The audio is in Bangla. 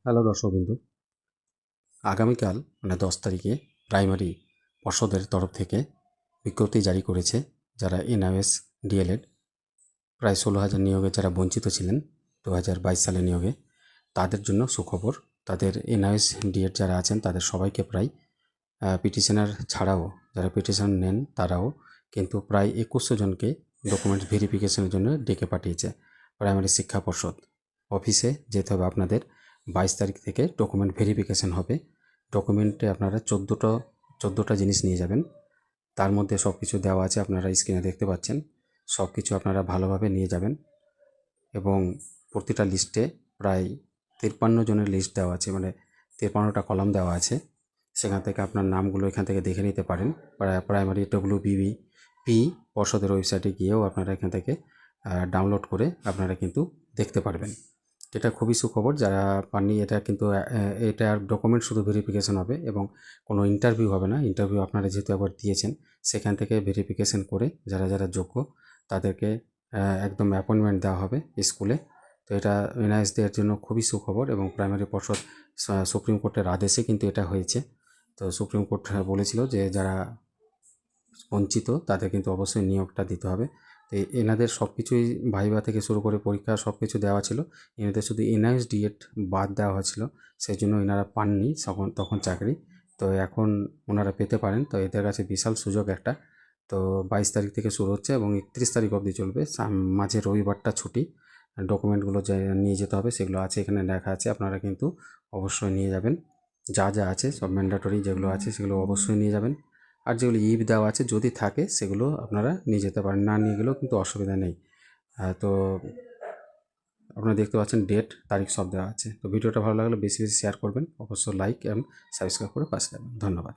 হ্যালো দর্শকবৃন্দু, আগামীকাল 10 তারিখে প্রাইমারি পর্ষদের তরফ থেকে বিজ্ঞপ্তি জারি করেছে। যারা এনআইএস ডিএলএড প্রায় 16,000 নিয়োগে যারা বঞ্চিত ছিলেন 2022 সালে নিয়োগে, তাদের জন্য সুখবর। তাদের এনআইএস ডিএড যারা আছেন তাদের সবাইকে প্রায় পিটিশনার ছাড়াও যারা পিটিশন নেন তারাও কিন্তু প্রায় 2100 জনকে ডকুমেন্টস ভেরিফিকেশনের জন্য ডেকে পাঠিয়েছে প্রাইমারি শিক্ষা পর্ষদ অফিসে যেতে হবে। আপনাদের 22 তারিখ থেকে ডকুমেন্ট ভেরিফিকেশন হবে। ডকুমেন্টে আপনারা 14টা জিনিস নিয়ে যাবেন। তার মধ্যে সব কিছু দেওয়া আছে, আপনারা স্ক্রিনে দেখতে পাচ্ছেন। সব কিছু আপনারা ভালোভাবে নিয়ে যাবেন এবং প্রতিটা লিস্টে প্রায় 53 জনের লিস্ট দেওয়া আছে, মানে 53টা কলাম দেওয়া আছে। সেখান থেকে আপনার নামগুলো এখান থেকে দেখে নিতে পারেন। প্রাইমারি WBBP পর্ষদের ওয়েবসাইটে গিয়েও আপনারা এখান থেকে ডাউনলোড করে আপনারা কিন্তু দেখতে পারবেন। এটা খুবই সুখবর। যারা পাননি এটা কিন্তু এটার ডকুমেন্ট শুধু ভেরিফিকেশন হবে এবং কোনো ইন্টারভিউ হবে না। ইন্টারভিউ আপনারা যেহেতু একবার দিয়েছেন, সেখান থেকে ভেরিফিকেশন করে যারা যারা যোগ্য তাদেরকে একদম অ্যাপয়েন্টমেন্ট দেওয়া হবে স্কুলে। তো এটা এনআইএসদের জন্য খুবই সুখবর এবং প্রাইমারি পর্ষদ সুপ্রিম কোর্টের আদেশে কিন্তু এটা হয়েছে। তো সুপ্রিম কোর্ট বলেছিল যে যারা বঞ্চিত তাদের কিন্তু অবশ্যই নিয়োগটা দিতে হবে। তো এনাদের সব কিছুই ভাইভা থেকে শুরু করে পরীক্ষা সব কিছু দেওয়া ছিল। এনাদের শুধু এনআইএস ডিএড বাদ দেওয়া হয়েছিল, সেই জন্য এনারা পাননি তখন চাকরি। তো এখন ওনারা পেতে পারেন। তো এদের কাছে বিশাল সুযোগ একটা। তো 22 তারিখ থেকে শুরু হচ্ছে এবং 31 তারিখ অবধি চলবে। মাঝে রবিবারটা ছুটি। ডকুমেন্টগুলো যা নিয়ে যেতে হবে সেগুলো আছে, এখানে লেখা আছে। আপনারা কিন্তু অবশ্যই নিয়ে যাবেন। যা যা আছে সব ম্যান্ডেটরি যেগুলো আছে সেগুলো অবশ্যই নিয়ে যাবেন। আর যেগুলো ইভ দেওয়া আছে যদি থাকে সেগুলো আপনারা নিয়ে যেতে পারেন, না নিয়ে গেলেও কিন্তু অসুবিধা নেই। তো আপনারা দেখতে পাচ্ছেন ডেট তারিখ সব দেওয়া আছে। তো ভিডিওটা ভালো লাগলে বেশি বেশি শেয়ার করবেন, অবশ্যই লাইক এবং সাবস্ক্রাইব করে পাশে থাকবেন। ধন্যবাদ।